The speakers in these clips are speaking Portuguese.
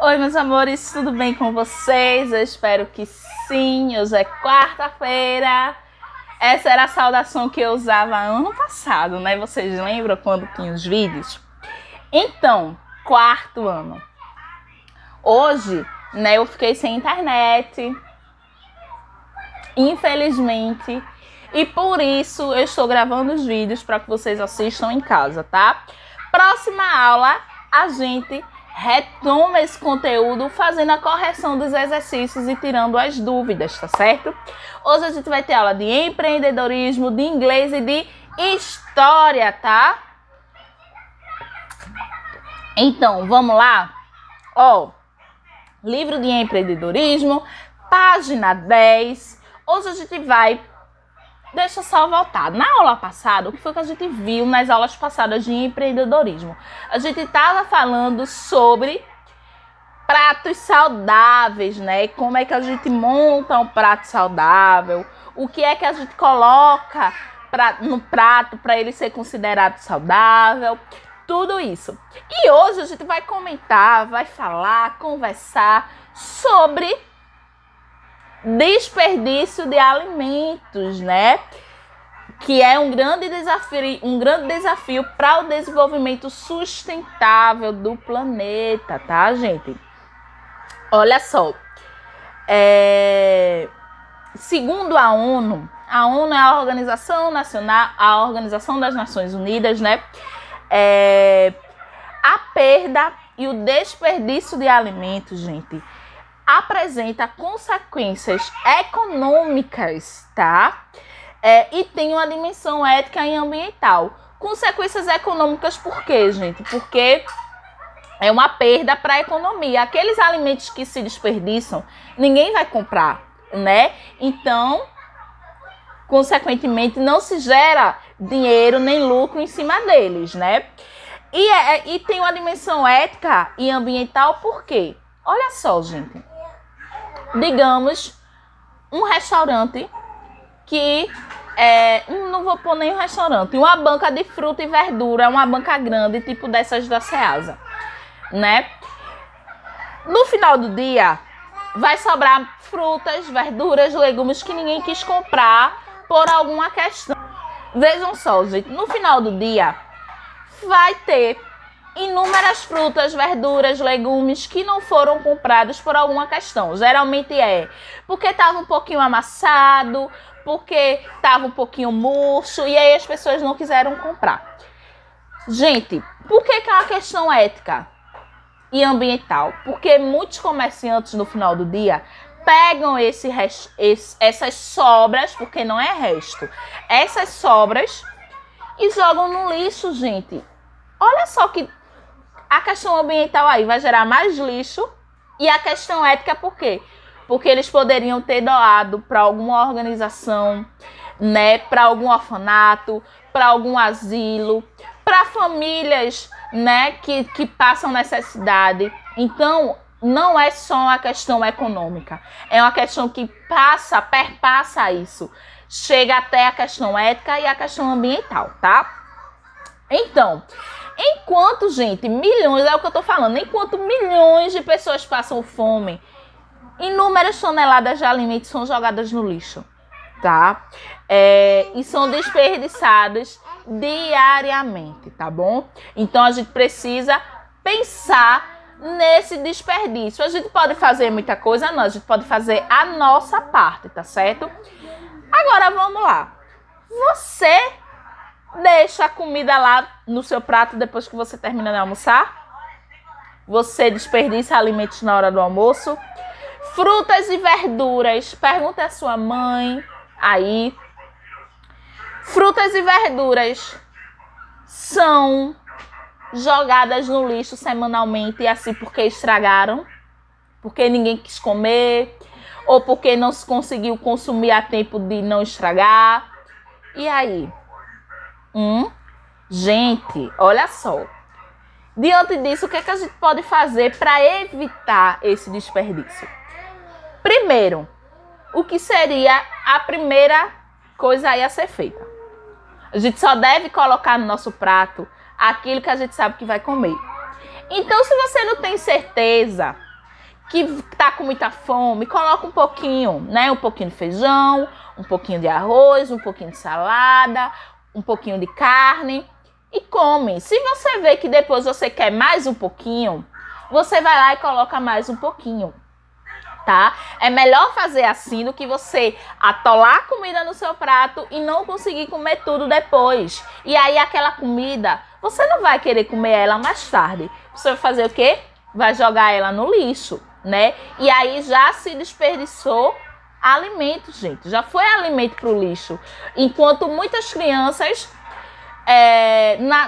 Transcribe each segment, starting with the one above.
Oi, meus amores, tudo bem com vocês? Eu espero que sim. Hoje é quarta-feira. Essa era a saudação que eu usava ano passado, né? Vocês lembram quando tinha os vídeos? Então, quarto ano. Hoje, né, eu fiquei sem internet, infelizmente. E por isso eu estou gravando os vídeos para que vocês assistam em casa, tá? Próxima aula, a gente retoma esse conteúdo fazendo a correção dos exercícios e tirando as dúvidas, tá certo? Hoje a gente vai ter aula de empreendedorismo, de inglês e de história, tá? Então, vamos lá? Ó, livro de empreendedorismo, página 10. Hoje a gente vai... Deixa eu só voltar. Na aula passada, o que foi que a gente viu nas aulas passadas de empreendedorismo? A gente estava falando sobre pratos saudáveis, né? Como é que a gente monta um prato saudável, o que é que a gente coloca no prato para ele ser considerado saudável, tudo isso. E hoje a gente vai comentar, vai falar, conversar sobre desperdício de alimentos, né? Que é um grande desafio para o desenvolvimento sustentável do planeta, tá, gente? Olha só, segundo a ONU é a Organização das Nações Unidas, né? A perda e o desperdício de alimentos, gente, apresenta consequências econômicas, tá? E tem uma dimensão ética e ambiental. Consequências econômicas por quê, gente? Porque é uma perda para a economia. Aqueles alimentos que se desperdiçam, ninguém vai comprar, né? Então, consequentemente, não se gera dinheiro nem lucro em cima deles, né? E tem uma dimensão ética e ambiental por quê? Olha só, gente. Digamos, um restaurante que não vou pôr nem um restaurante, uma banca de fruta e verdura, uma banca grande, tipo dessas da Ceasa, né? No final do dia, vai sobrar frutas, verduras, legumes que ninguém quis comprar por alguma questão. Vejam só, gente, no final do dia, vai ter inúmeras frutas, verduras, legumes que não foram comprados por alguma questão. Geralmente porque estava um pouquinho amassado, porque estava um pouquinho murcho e aí as pessoas não quiseram comprar. Gente, por que é uma questão ética e ambiental? Porque muitos comerciantes no final do dia pegam essas sobras, porque não é resto, essas sobras e jogam no lixo, gente. Olha só que a questão ambiental aí vai gerar mais lixo e a questão ética por quê? Porque eles poderiam ter doado para alguma organização, né, para algum orfanato, para algum asilo, para famílias, né, que passam necessidade. Então, não é só uma questão econômica, é uma questão que perpassa isso. Chega até a questão ética e a questão ambiental, tá? Então, enquanto, gente, milhões, é o que eu tô falando, enquanto milhões de pessoas passam fome, inúmeras toneladas de alimentos são jogadas no lixo, tá? E são desperdiçadas diariamente, tá bom? Então, a gente precisa pensar nesse desperdício. A gente pode fazer muita coisa, não, a gente pode fazer a nossa parte, tá certo? Agora, vamos lá. Você deixa a comida lá no seu prato depois que você termina de almoçar? Você desperdiça alimentos na hora do almoço? Frutas e verduras. Pergunta à sua mãe aí. Frutas e verduras são jogadas no lixo semanalmente e assim porque estragaram? Porque ninguém quis comer? Ou porque não se conseguiu consumir a tempo de não estragar? E aí? Gente, olha só. Diante disso, o que é que a gente pode fazer para evitar esse desperdício? Primeiro, o que seria a primeira coisa aí a ser feita? A gente só deve colocar no nosso prato aquilo que a gente sabe que vai comer. Então, se você não tem certeza que tá com muita fome, coloca um pouquinho, né? Um pouquinho de feijão, um pouquinho de arroz, um pouquinho de salada, um pouquinho de carne e come. Se você vê que depois você quer mais um pouquinho, você vai lá e coloca mais um pouquinho, tá? É melhor fazer assim do que você atolar comida no seu prato e não conseguir comer tudo depois. E aí aquela comida, você não vai querer comer ela mais tarde. Você vai fazer o quê? Vai jogar ela no lixo, né? E aí já se desperdiçou alimento, gente. Já foi alimento para o lixo. Enquanto muitas crianças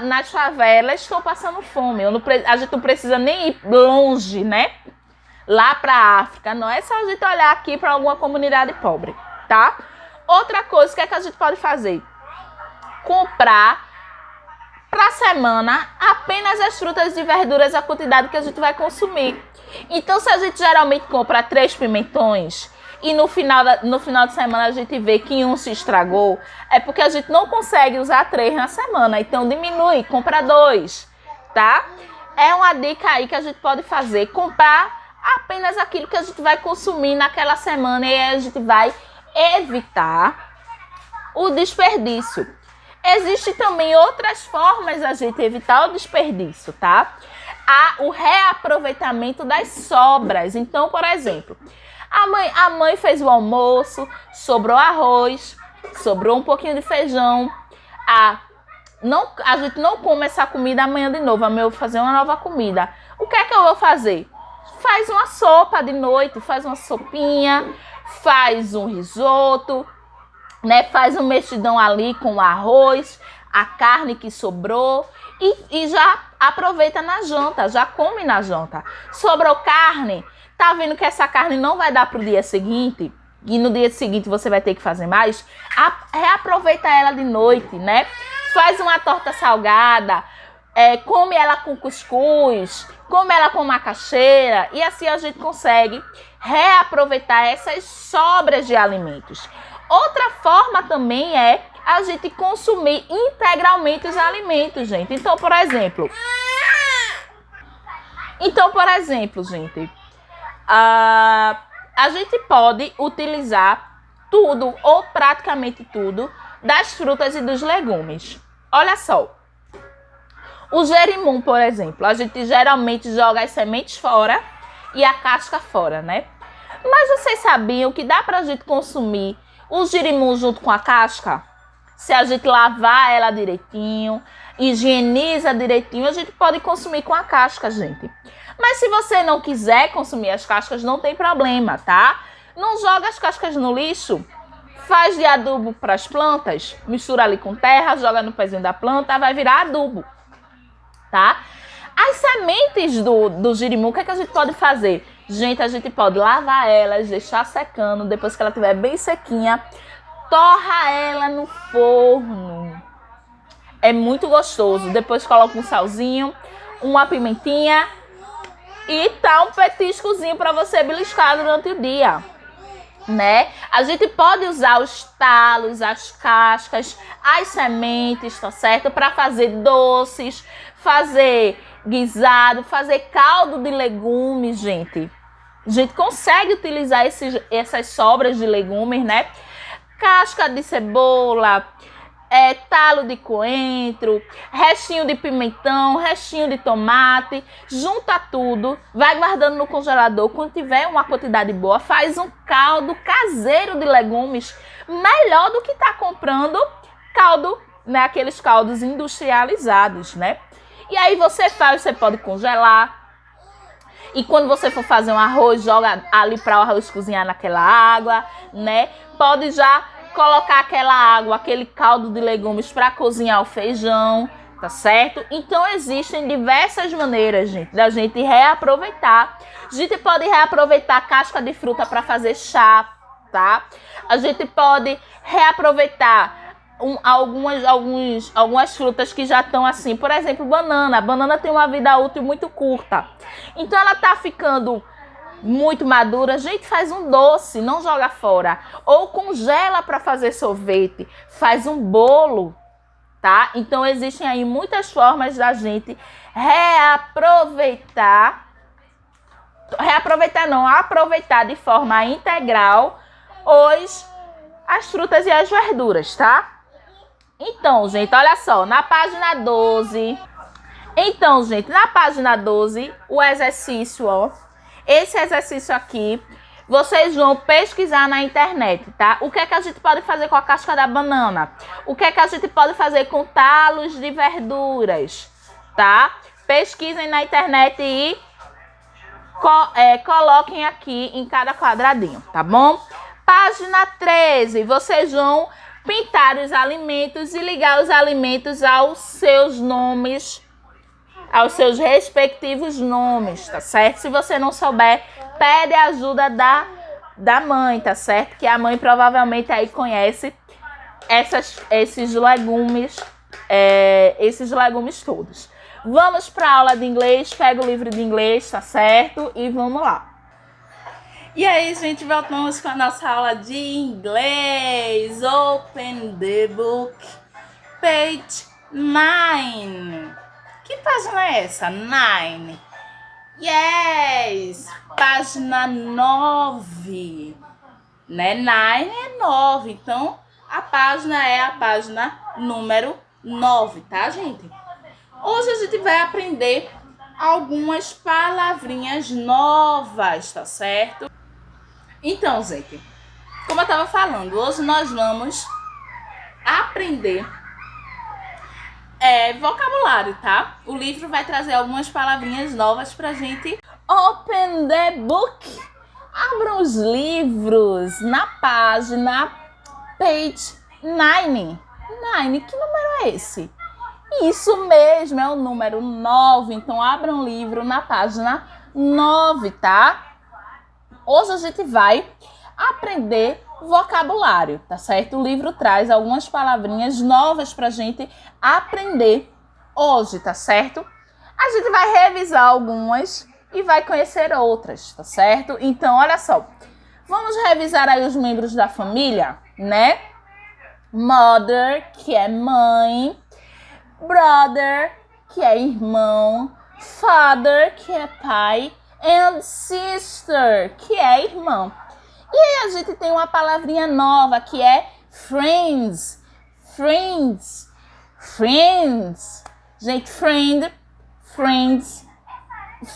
nas favelas estão passando fome. A gente não precisa nem ir longe, né? Lá para a África. Não é só a gente olhar aqui para alguma comunidade pobre, tá? Outra coisa, o que é que a gente pode fazer? Comprar para a semana apenas as frutas e verduras, a quantidade que a gente vai consumir. Então, se a gente geralmente compra 3 pimentões e no final de semana a gente vê que um se estragou, é porque a gente não consegue usar 3 na semana. Então, diminui, compra 2, tá? É uma dica aí que a gente pode fazer, comprar apenas aquilo que a gente vai consumir naquela semana e aí a gente vai evitar o desperdício. Existem também outras formas da gente evitar o desperdício, tá? Há o reaproveitamento das sobras. Então, por exemplo, a mãe fez o almoço, sobrou arroz, sobrou um pouquinho de feijão. A gente não come essa comida amanhã de novo. Amanhã eu vou fazer uma nova comida. O que é que eu vou fazer? Faz uma sopa de noite, faz uma sopinha, faz um risoto, né? Faz um mexidão ali com o arroz, a carne que sobrou e já aproveita na janta, já come na janta. Sobrou carne, tá vendo que essa carne não vai dar pro dia seguinte? E no dia seguinte você vai ter que fazer mais? Reaproveita ela de noite, né? Faz uma torta salgada, come ela com cuscuz, come ela com macaxeira e assim a gente consegue reaproveitar essas sobras de alimentos. Outra forma também é a gente consumir integralmente os alimentos, gente. Então, por exemplo, gente, a gente pode utilizar tudo ou praticamente tudo das frutas e dos legumes. Olha só. O gerimum, por exemplo, a gente geralmente joga as sementes fora e a casca fora, né? Mas vocês sabiam que dá pra gente consumir o gerimum junto com a casca? Se a gente lavar ela direitinho, higieniza direitinho, a gente pode consumir com a casca, gente. Mas se você não quiser consumir as cascas, não tem problema, tá? Não joga as cascas no lixo. Faz de adubo para as plantas, mistura ali com terra, joga no pezinho da planta, vai virar adubo, tá? As sementes do girimum, o que é que a gente pode fazer? Gente, a gente pode lavar elas, deixar secando, depois que ela estiver bem sequinha, torra ela no forno. É muito gostoso. Depois coloca um salzinho, uma pimentinha e tá um petiscozinho para você beliscar durante o dia, né? A gente pode usar os talos, as cascas, as sementes, tá certo? Para fazer doces, fazer guisado, fazer caldo de legumes, gente. A gente consegue utilizar essas sobras de legumes, né? Casca de cebola, talo de coentro, restinho de pimentão, restinho de tomate, junta tudo, vai guardando no congelador. Quando tiver uma quantidade boa, faz um caldo caseiro de legumes, melhor do que tá comprando caldo, né? Aqueles caldos industrializados, né? E aí você pode congelar. E quando você for fazer um arroz, joga ali para o arroz cozinhar naquela água, né? Pode já colocar aquela água, aquele caldo de legumes para cozinhar o feijão, tá certo? Então existem diversas maneiras, gente, da gente reaproveitar. A gente pode reaproveitar casca de fruta para fazer chá, tá? A gente pode reaproveitar algumas frutas que já estão assim, por exemplo, banana. A banana tem uma vida útil muito curta. Então ela tá ficando muito madura, a gente faz um doce, não joga fora. Ou congela para fazer sorvete, faz um bolo, tá? Então existem aí muitas formas da gente reaproveitar reaproveitar não, aproveitar de forma integral as frutas e as verduras, tá? Então, gente, olha só, na página 12. Então, gente, na página 12, o exercício, ó. Esse exercício aqui, vocês vão pesquisar na internet, tá? O que é que a gente pode fazer com a casca da banana? O que é que a gente pode fazer com talos de verduras, tá? Pesquisem na internet e coloquem aqui em cada quadradinho, tá bom? Página 13, vocês vão pintar os alimentos e ligar os alimentos aos seus nomes, aos seus respectivos nomes, tá certo? Se você não souber, pede a ajuda da mãe, tá certo? Que a mãe provavelmente aí conhece esses legumes todos. Vamos para a aula de inglês, pega o livro de inglês, tá certo? E vamos lá. E aí, gente, voltamos com a nossa aula de inglês. Open the book, page 9. Que página é essa? 9. Yes! Página 9. Né? 9 é 9. Então, a página é a página número 9, tá, gente? Hoje a gente vai aprender algumas palavrinhas novas, tá certo? Então, gente, como eu estava falando, hoje nós vamos aprender vocabulário, tá? O livro vai trazer algumas palavrinhas novas pra gente. Open the book. Abram os livros na página page 9. 9, que número é esse? Isso mesmo, é o número 9. Então, abram o livro na página 9, tá? Hoje a gente vai aprender vocabulário, tá certo? O livro traz algumas palavrinhas novas pra gente aprender hoje, tá certo? A gente vai revisar algumas e vai conhecer outras, tá certo? Então, olha só. Vamos revisar aí os membros da família, né? Mother, que é mãe. Brother, que é irmão. Father, que é pai. And sister, que é irmão. E aí a gente tem uma palavrinha nova que é friends. Friends. Friends. Gente, friend, friends.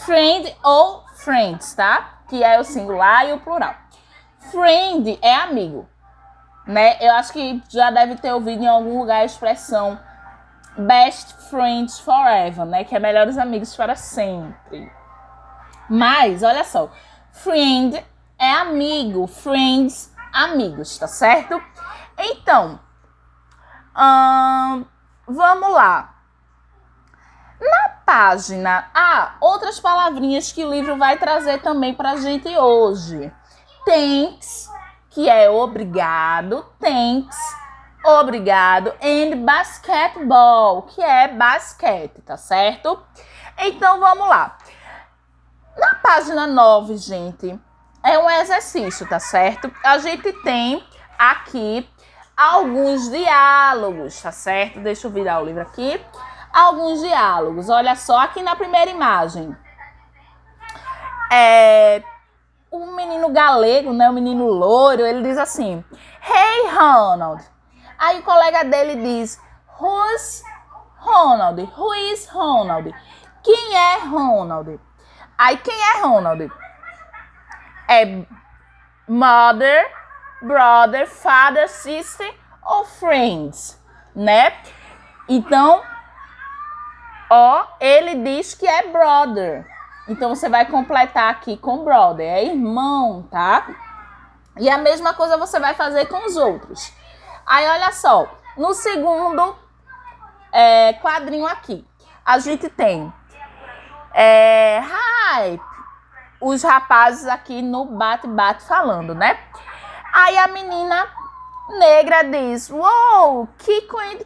Friend ou friends, tá? Que é o singular e o plural. Friend é amigo, né? Eu acho que já deve ter ouvido em algum lugar a expressão best friends forever, né? Que é melhores amigos para sempre. Mas, olha só, friend é amigo, friends, amigos, tá certo? Então, vamos lá. Na página outras palavrinhas que o livro vai trazer também pra gente hoje. Thanks, que é obrigado, thanks, obrigado, and basketball, que é basquete, tá certo? Então, vamos lá. Na página 9, gente, é um exercício, tá certo? A gente tem aqui alguns diálogos, tá certo? Deixa eu virar o livro aqui. Alguns diálogos. Olha só, aqui na primeira imagem. Um menino galego, né? Um menino loiro, ele diz assim: Hey, Ronald. Aí o colega dele diz: Who's Ronald? Who is Ronald? Quem é Ronald? Aí, quem é Ronald? É mother, brother, father, sister ou friends, né? Então, ele diz que é brother. Então, você vai completar aqui com brother, é irmão, tá? E a mesma coisa você vai fazer com os outros. Aí, olha só, no segundo quadrinho aqui, a gente tem hi, os rapazes aqui no bate-bate falando, né? Aí a menina negra diz: Wow, Kiko e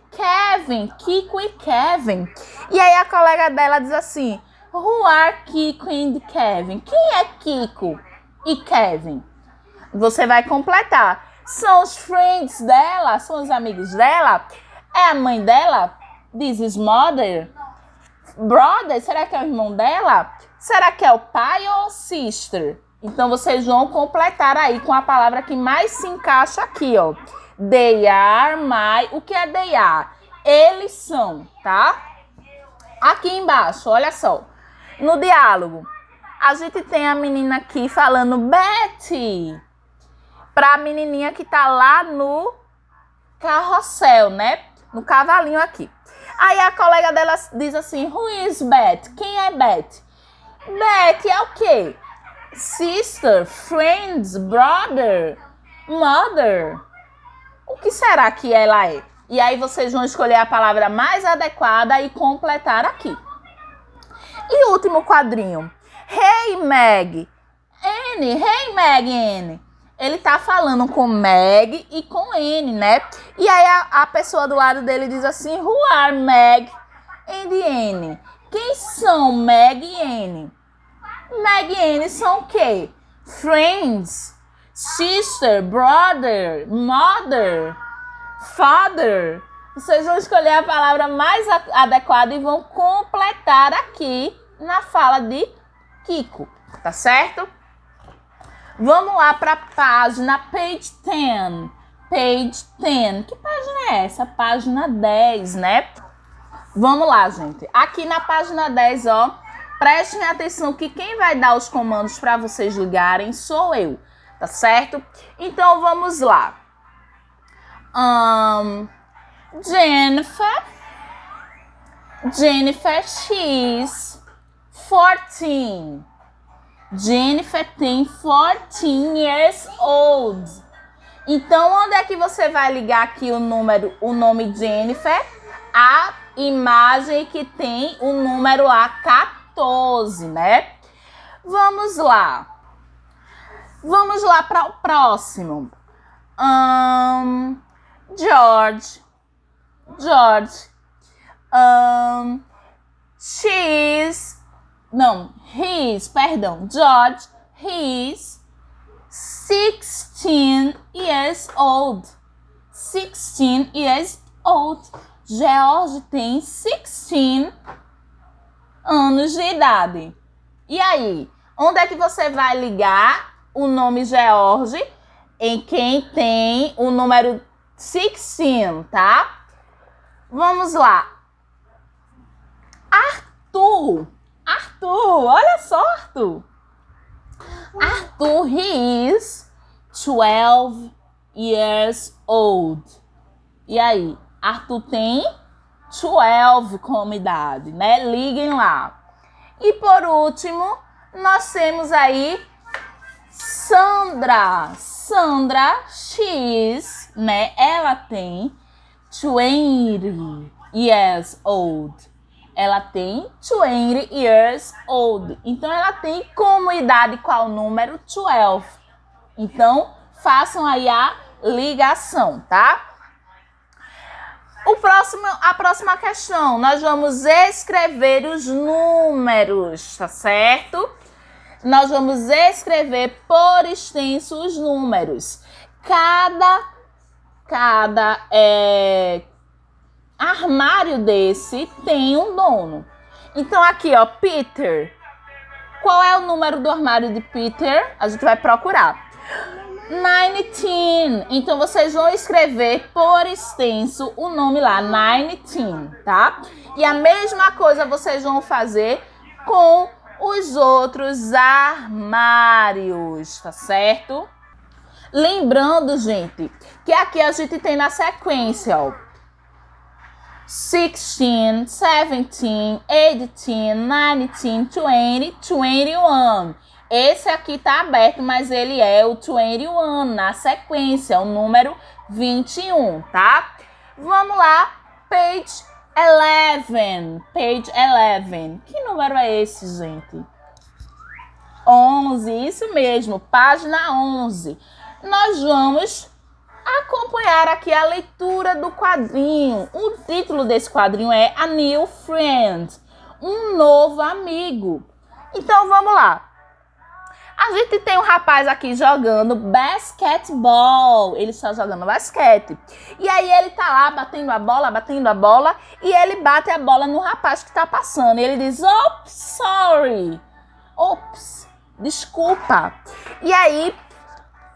Kevin. E aí a colega dela diz assim: Who are Kiko e Kevin? Quem é Kiko e Kevin? Você vai completar. São os friends dela, são os amigos dela. É a mãe dela? This is mother. Brother, será que é o irmão dela? Será que é o pai ou sister? Então, vocês vão completar aí com a palavra que mais se encaixa aqui, ó. They are my... O que é they are? Eles são, tá? Aqui embaixo, olha só. No diálogo, a gente tem a menina aqui falando Betty. Pra menininha que tá lá no carrossel, né? No cavalinho aqui. Aí a colega dela diz assim, who is Betty? Quem é Betty? Betty é o quê? Sister, friends, brother, mother. O que será que ela é? E aí vocês vão escolher a palavra mais adequada e completar aqui. E o último quadrinho. Hey, Meg. Anne. Hey, Meg, Anne. Ele tá falando com Meg e com Anne, né? E aí a pessoa do lado dele diz assim, who are Meg and Anne? Quem são Meg e Anne? Meg e Anne são o quê? Friends, sister, brother, mother, father. Vocês vão escolher a palavra mais adequada e vão completar aqui na fala de Kiko, tá certo? Vamos lá para a página page 10. Page 10. Que página é essa? Página 10, né? Vamos lá, gente. Aqui na página 10, ó, prestem atenção que quem vai dar os comandos para vocês ligarem sou eu, tá certo? Então, vamos lá. Jennifer, she's 14. Jennifer tem 14 years old. Então, onde é que você vai ligar aqui o nome Jennifer? A imagem que tem o número lá 14, né? Vamos lá. Vamos lá para o próximo. George. George. George, he's 16 years old. 16 years old. George tem 16 anos de idade. E aí, onde é que você vai ligar o nome George em quem tem o número 16, tá? Vamos lá. Arthur, olha só, Arthur. Arthur, he is 12 years old. E aí, Arthur tem 12 como idade, né? Liguem lá. E por último, nós temos aí Sandra. Sandra, she's, né? Ela tem 20 years old. Ela tem 20 years old. Então, ela tem como idade qual número? 12. Então, façam aí a ligação, tá? A próxima questão, nós vamos escrever os números, tá certo? Nós vamos escrever por extenso os números. Cada armário desse tem um dono. Então, aqui, ó, Peter. Qual é o número do armário de Peter? A gente vai procurar. 19. Então, vocês vão escrever por extenso o nome lá, 19, tá? E a mesma coisa vocês vão fazer com os outros armários, tá certo? Lembrando, gente, que aqui a gente tem na sequência, ó, 16, 17, 18, 19, 20, 21. Esse aqui tá aberto, mas ele é o 21 na sequência, o número 21, tá? Vamos lá, page 11. Page 11. Que número é esse, gente? 11, isso mesmo, página 11. Nós vamos acompanhar aqui a leitura do quadrinho. O título desse quadrinho é A New Friend, um novo amigo. Então, vamos lá. A gente tem um rapaz aqui jogando basquetebol. Ele está jogando basquete. E aí ele tá lá batendo a bola. E ele bate a bola no rapaz que tá passando. E ele diz, oh, sorry. Ops, desculpa. E aí,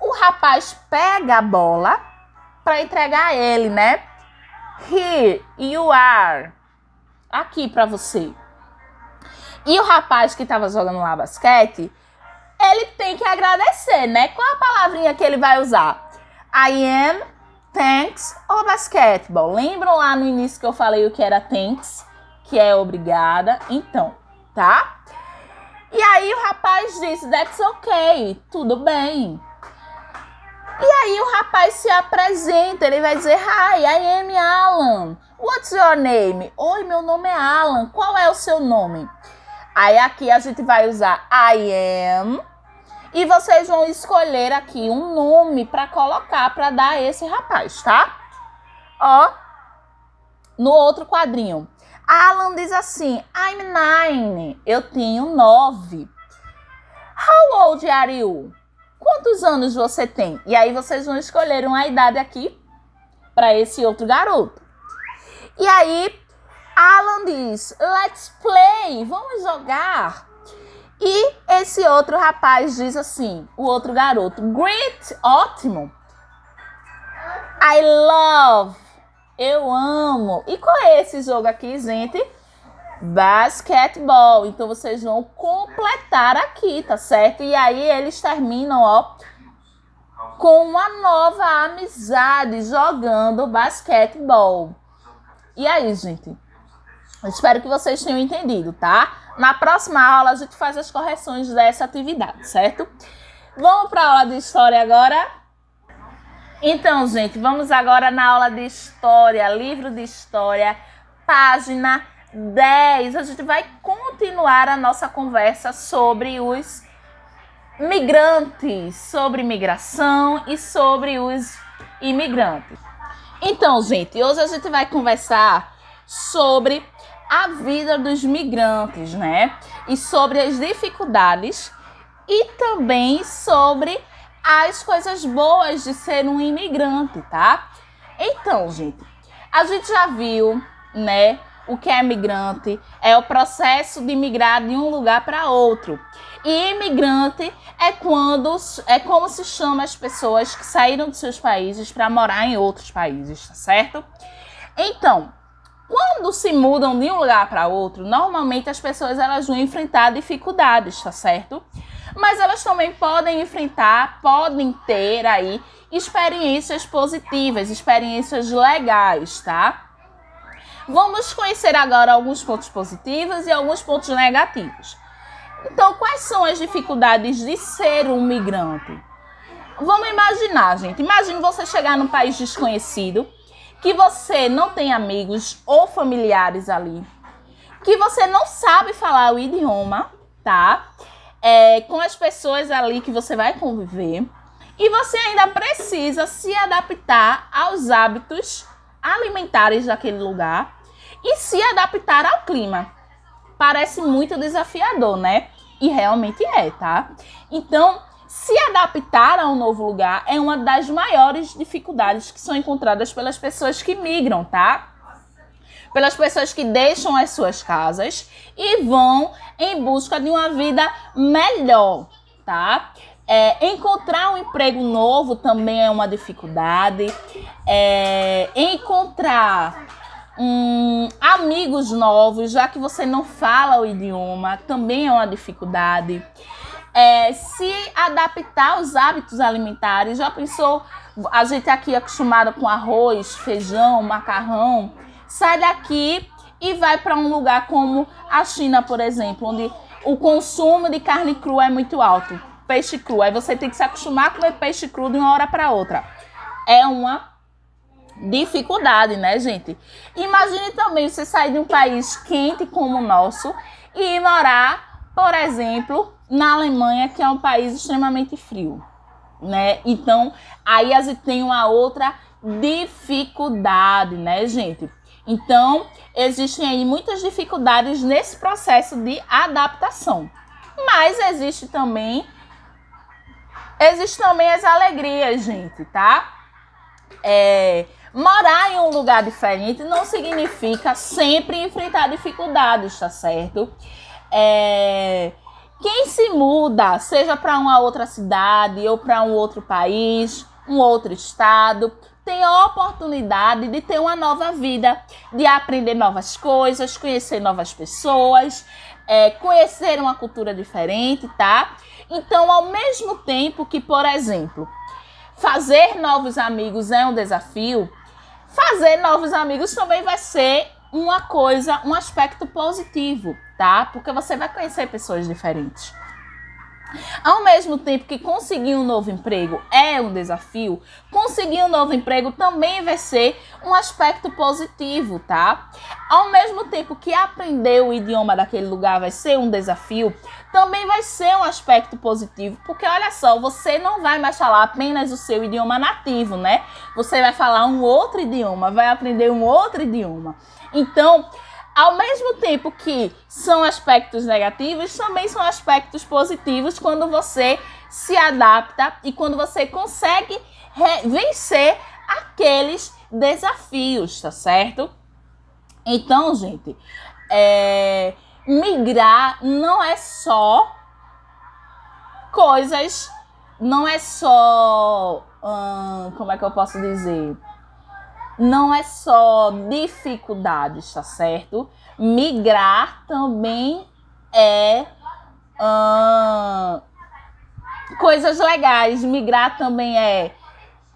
o rapaz pega a bola para entregar a ele, né? Here you are. Aqui para você. E o rapaz que estava jogando lá basquete, ele tem que agradecer, né? Qual a palavrinha que ele vai usar? I am, thanks ou basketball? Lembram lá no início que eu falei o que era thanks? Que é obrigada. Então, tá? E aí o rapaz disse, that's okay, tudo bem. E aí o rapaz se apresenta, ele vai dizer, hi, I am Alan. What's your name? Oi, meu nome é Alan. Qual é o seu nome? Aí aqui a gente vai usar I am. E vocês vão escolher aqui um nome para colocar, para dar a esse rapaz, tá? Ó, no outro quadrinho. Alan diz assim, I'm 9. Eu tenho 9. How old are you? Quantos anos você tem? E aí vocês vão escolher uma idade aqui para esse outro garoto. E aí, Alan diz, let's play, vamos jogar. E esse outro rapaz diz assim, o outro garoto, great, ótimo. I love, eu amo. E qual é esse jogo aqui, gente? Basquetebol. Então vocês vão completar aqui, tá certo? E aí eles terminam, ó, com uma nova amizade jogando basquetebol. E aí, gente? Eu espero que vocês tenham entendido, tá? Na próxima aula a gente faz as correções dessa atividade, certo? Vamos para a aula de história agora? Então, gente, vamos agora na aula de história, livro de história, página 10. A gente vai continuar a nossa conversa sobre os migrantes, sobre migração e sobre os imigrantes. Então, gente, hoje a gente vai conversar sobre a vida dos migrantes, né? E sobre as dificuldades e também sobre as coisas boas de ser um imigrante, tá? Então, gente, a gente já viu, né, o que é migrante, é o processo de migrar de um lugar para outro. E imigrante é como se chama as pessoas que saíram de seus países para morar em outros países, tá certo? Então, quando se mudam de um lugar para outro, normalmente as pessoas elas vão enfrentar dificuldades, tá certo? Mas elas também podem ter aí experiências positivas, experiências legais, tá? Vamos conhecer agora alguns pontos positivos e alguns pontos negativos. Então, quais são as dificuldades de ser um migrante? Vamos imaginar, gente. Imagine você chegar num país desconhecido, que você não tem amigos ou familiares ali, que você não sabe falar o idioma, tá? Com as pessoas ali que você vai conviver, e você ainda precisa se adaptar aos hábitos alimentares daquele lugar e se adaptar ao clima. Parece muito desafiador, né? E realmente é, tá? Então, se adaptar a um novo lugar é uma das maiores dificuldades que são encontradas pelas pessoas que migram, tá? Pelas pessoas que deixam as suas casas e vão em busca de uma vida melhor, tá? Encontrar um emprego novo também é uma dificuldade. Encontrar amigos novos, já que você não fala o idioma, também é uma dificuldade. Se adaptar aos hábitos alimentares. Já pensou, a gente aqui é acostumado com arroz, feijão, macarrão, sai daqui e vai para um lugar como a China, por exemplo, onde o consumo de carne crua é muito alto, peixe cru. Aí você tem que se acostumar a comer peixe cru de uma hora para outra. É uma dificuldade, né, gente? Imagine também você sair de um país quente como o nosso e ir morar, por exemplo, na Alemanha, que é um país extremamente frio, né? Então, aí a gente tem uma outra dificuldade, né, gente? Então, existem aí muitas dificuldades nesse processo de adaptação. Mas existem também as alegrias, gente, tá? Morar em um lugar diferente não significa sempre enfrentar dificuldades, tá certo? Quem se muda, seja para uma outra cidade ou para um outro país, um outro estado, tem a oportunidade de ter uma nova vida, de aprender novas coisas, conhecer novas pessoas, conhecer uma cultura diferente, tá? Então, ao mesmo tempo que, por exemplo, fazer novos amigos é um desafio, fazer novos amigos também vai ser uma coisa, um aspecto positivo, tá? Porque você vai conhecer pessoas diferentes. Ao mesmo tempo que conseguir um novo emprego é um desafio, conseguir um novo emprego também vai ser um aspecto positivo, tá? Ao mesmo tempo que aprender o idioma daquele lugar vai ser um desafio, também vai ser um aspecto positivo, porque olha só, você não vai mais falar apenas o seu idioma nativo, né? Você vai falar um outro idioma, vai aprender um outro idioma. Então, ao mesmo tempo que são aspectos negativos, também são aspectos positivos quando você se adapta e quando você consegue vencer aqueles desafios, tá certo? Então, gente, migrar não é só coisas, não é só, como é que eu posso dizer? Não é só dificuldades, tá certo? Migrar também é coisas legais. Migrar também é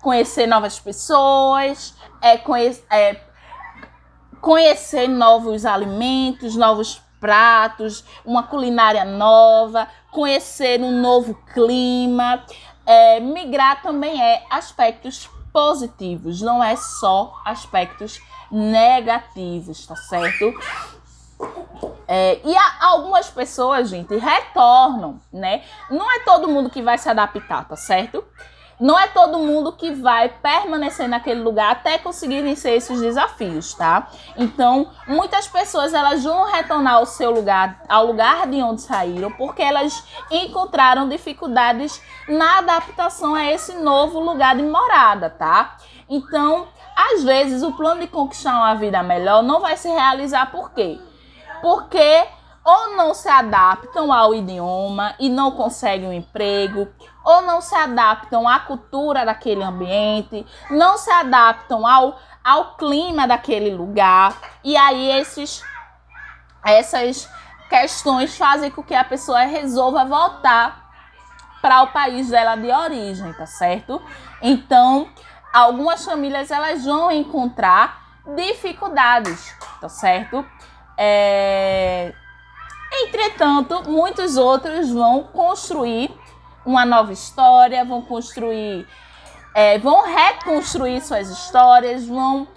conhecer novas pessoas, conhecer novos alimentos, novos pratos, uma culinária nova, conhecer um novo clima. Migrar também é aspectos positivos, não é só aspectos negativos, tá certo? E algumas pessoas, gente, retornam, né? Não é todo mundo que vai se adaptar, tá certo? Não é todo mundo que vai permanecer naquele lugar até conseguir vencer esses desafios, tá? Então, muitas pessoas, elas vão retornar ao seu lugar, ao lugar de onde saíram, porque elas encontraram dificuldades na adaptação a esse novo lugar de morada, tá? Então, às vezes, o plano de conquistar uma vida melhor não vai se realizar por quê? Porque ou não se adaptam ao idioma e não conseguem um emprego, ou não se adaptam à cultura daquele ambiente, não se adaptam ao clima daquele lugar. E aí essas questões fazem com que a pessoa resolva voltar para o país dela de origem, tá certo? Então, algumas famílias, elas vão encontrar dificuldades, tá certo? Entretanto, muitos outros vão construir uma nova história, vão reconstruir suas histórias, vão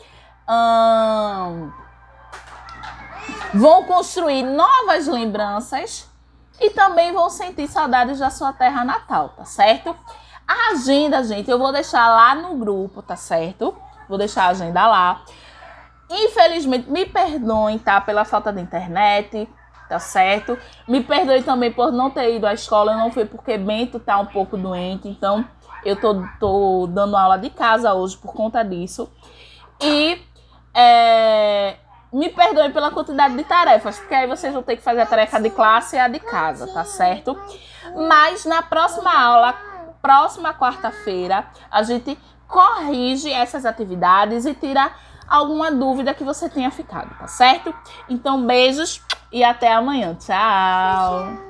construir novas lembranças e também vão sentir saudades da sua terra natal, tá certo? A agenda, gente, eu vou deixar lá no grupo, tá certo? Vou deixar a agenda lá. Infelizmente, me perdoem, tá? Pela falta de internet, tá certo? Me perdoe também por não ter ido à escola, não foi porque Bento tá um pouco doente, então eu tô dando aula de casa hoje por conta disso. E me perdoe pela quantidade de tarefas, porque aí vocês vão ter que fazer a tarefa de classe e a de casa, tá certo? Mas na próxima aula, próxima quarta-feira, a gente corrige essas atividades e tira alguma dúvida que você tenha ficado, tá certo? Então, beijos e até amanhã. Tchau!